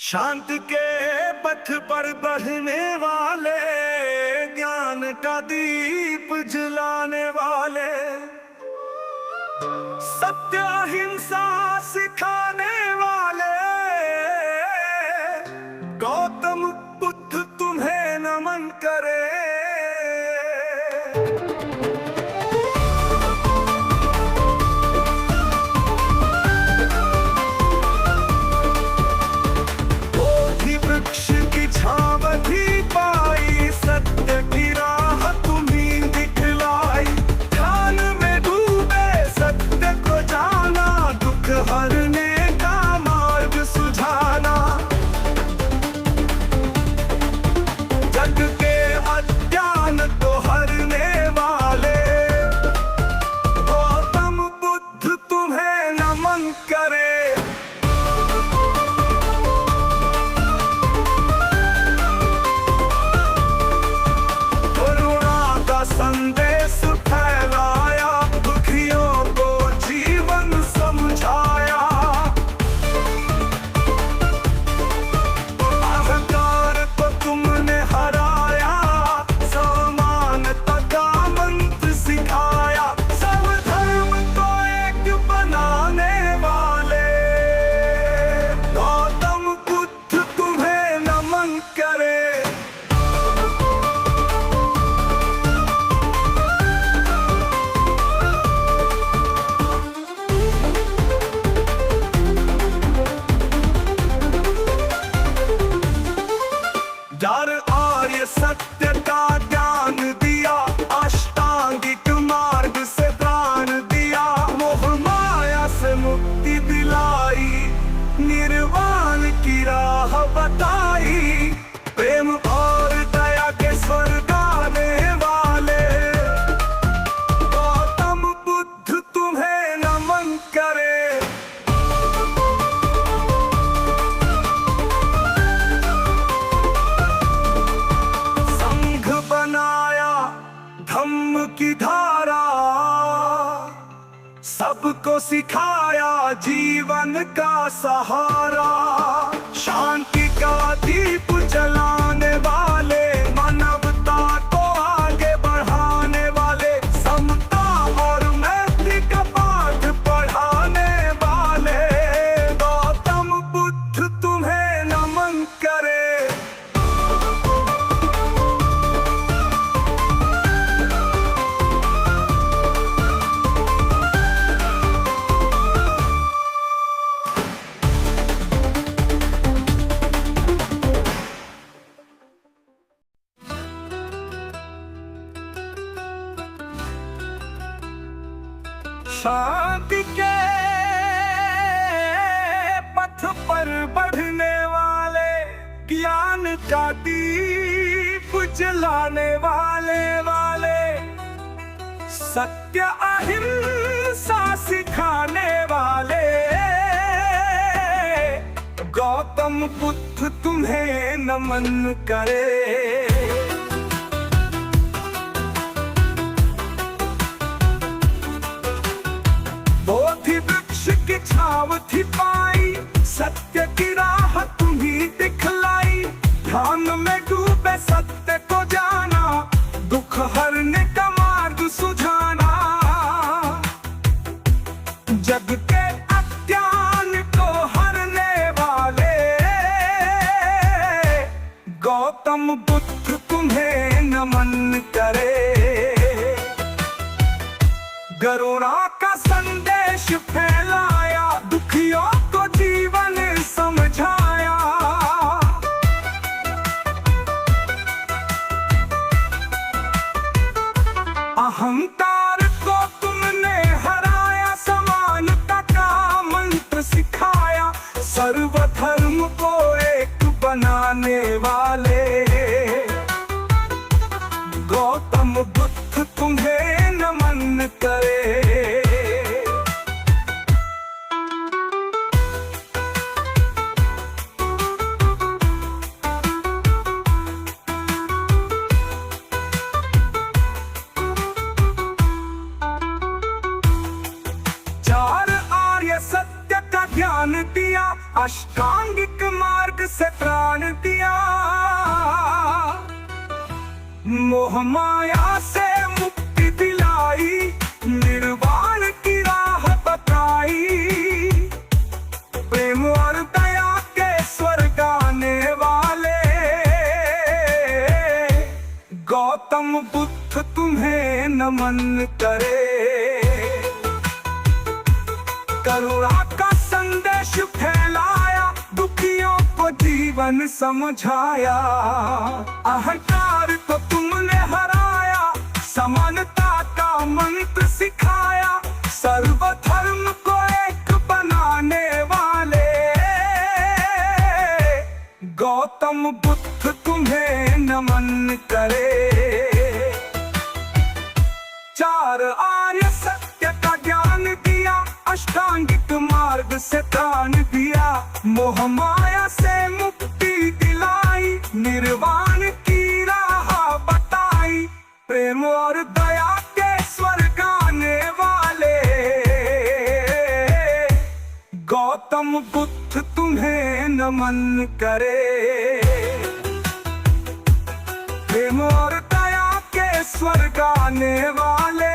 शांति के पथ पर बढ़ने वाले, ज्ञान का दीप जलाने वाले, सत्य अहिंसा सिखाने वाले, गौतम बुद्ध तुम्हें नमन करे। वृक्ष की छाव भी पाई, सत्य की राह तुम्हीं दिखलाई। ध्यान में डूबे सत्य को जाना, दुख हरने का मार्ग सुझाना। जग के अज्ञान को हरने वाले, गौतम बुद्ध तुम्हें नमन करे। संदेश फैलाया, दुखियों को जीवन समझाया। अहंकार को तुमने हराया, समानता का मंत्र सिखाया। सब धर्म को एक बनाने वाले, गौतम बुद्ध तुम्हें नमन करे। डर और ये सत्य का ज्ञान दिया, अष्टांगिक मार्ग से प्राण दिया। मोह माया से मुक्ति दिलाई, निर्वाण की राह बताई। प्रेम और दया के स्वर्ग आने वाले, गौतम बुद्ध तुम्हें नमन करे। बनाया धम्म की धारा, सबको सिखाया जीवन का सहारा। शांति का दीप जलाने वाले, मानवता को आगे बढ़ाने वाले, समता और मैत्री का पाठ पढ़ाने वाले, गौतम बुद्ध तुम्हें नमन करे। शांति के पथ पर बढ़ने वाले, ज्ञान का दीप जलाने वाले, सत्य अहिंसा सिखाने वाले, गौतम बुद्ध तुम्हें नमन करे। बोधि वृक्ष की छाव थी पाई, सत्य की राह तुम्हीं दिखलाई। ध्यान में डूबे सत्य को जाना, दुख हरने का मार्ग सुझाना। जग के अज्ञान को हरने वाले, गौतम बुद्ध तुम्हें नमन करे। करुणा का संदेश फैलाया, दुखियों को जीवन समझाया। अहंकार को तुमने हराया, समानता का मंत्र सिखाया। सर्वधर्म को एक बनाने वाले, गौतम बुद्ध तुम्हें नमन करे। से त्राण दिया, मोह माया से मुक्ति दिलाई, निर्वाण की राह बताई। प्रेम और दया के स्वर गाने वाले गौतम बुद्ध तुम्हें नमन करे। करुणा का संदेश फैलाया, दुखियों को जीवन समझाया। अहंकार को तुमने हराया, समानता का मंत्र सिखाया। सर्वधर्म को एक बनाने वाले गौतम बुद्ध तुम्हें नमन करे। चार आर्य सत्य का ज्ञान दिया, अष्टांगिक मार्ग से त्राण दिया। मोह माया से मुक्ति दिलाई, निर्वाण की राह बताई। प्रेम और दया के स्वर गाने वाले गौतम बुद्ध तुम्हें नमन करे। प्रेम और दया के स्वर गाने वाले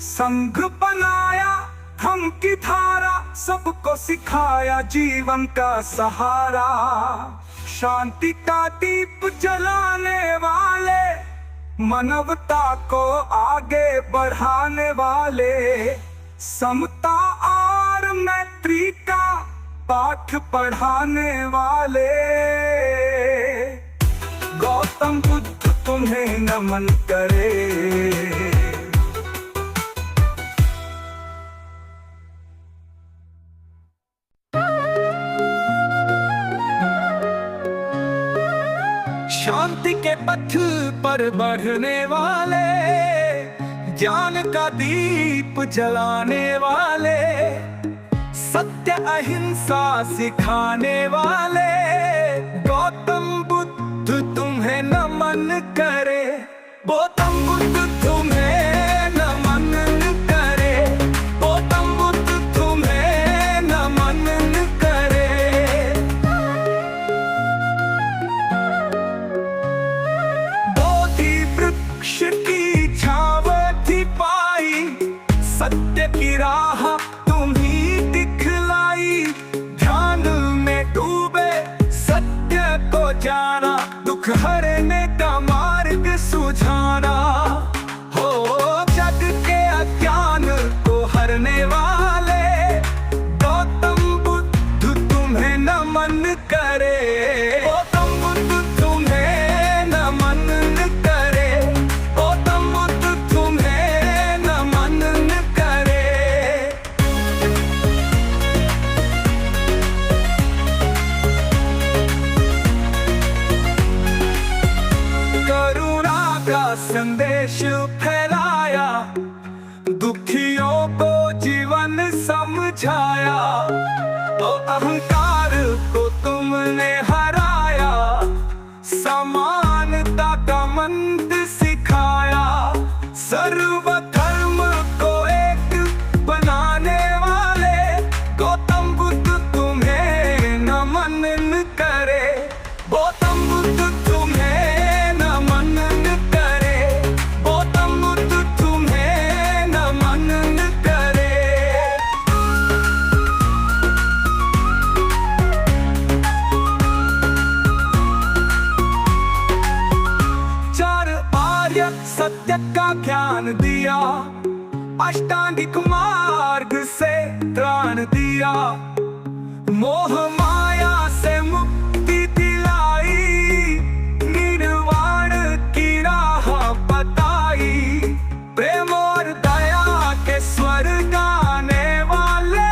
संघ बनाया, धर्म की धारा सबको सिखाया, जीवन का सहारा। शांति का दीप जलाने वाले, मानवता को आगे बढ़ाने वाले। समता और मैत्री का पाठ पढ़ाने वाले गौतम बुद्ध तुम्हें नमन करे। शांति के पथ पर बढ़ने वाले, ज्ञान का दीप जलाने वाले, सत्य अहिंसा सिखाने वाले गौतम बुद्ध तुम्हें नमन करे। गौतम बुद्ध तुम्हें नमन करे। गौतम बुद्ध तुम्हें नमन करे। बोधि वृक्ष की छाव थी पाई, सत्य की राह तुम्ही दिखलाई। ध्यान में डूबे सत्य को जाना, दुख हरने का मार्ग सुझाना। हो जग के अज्ञान को हरने वाले गौतम बुद्ध तुम्हें नमन करे। गौतम बुद्ध तुम्हें नमन करे। गौतम बुद्ध तुम्हें नमन करे। करुणा का संदेश फैलाया, दुखियों को जीवन समझाया। तो अहंकार को तुमने हराया, समानता का मंत्र सिखाया। सर्वधर्म को एक बनाने वाले गौतम बुद्ध तुम्हें नमन करे। गौतम बुद्ध तुम्हें नमन करे। गौतम बुद्ध तुम्हें नमन करे। चार आर्य सत्य का ज्ञान दिया, अष्टांगिक मार्ग से त्राण दिया। मोह माया से मुक्ति दिलाई, निर्वाण की राह बताई। प्रेम और दया के स्वर गाने वाले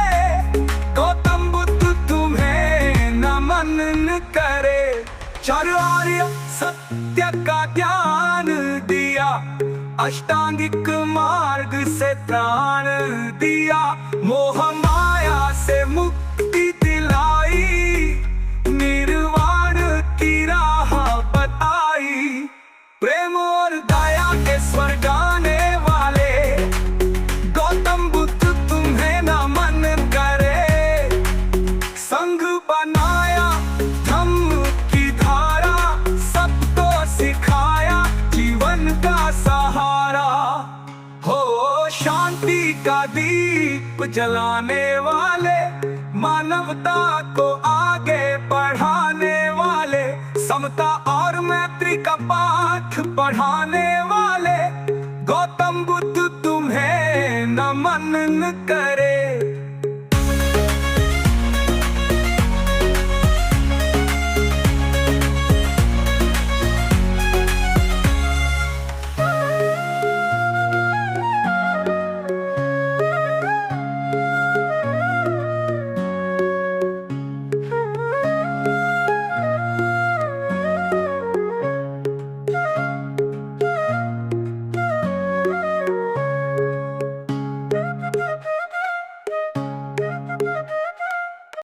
गौतम बुद्ध तुम्हें नमन करे। चार आर्य सत्य का ज्ञान दिया, अष्टांगिक मार्ग से त्राण दिया। मोह माया से मुक्ति दिलाई, निर्वाण की राह बताई। प्रेम और दया के स्वर गाने वाले गौतम बुद्ध तुम्हें नमन करे। संग बनाया, धम्म की धारा सबको सिखाया, जीवन का सहारा हो। शांति का दीप जलाने वाले, मानवता को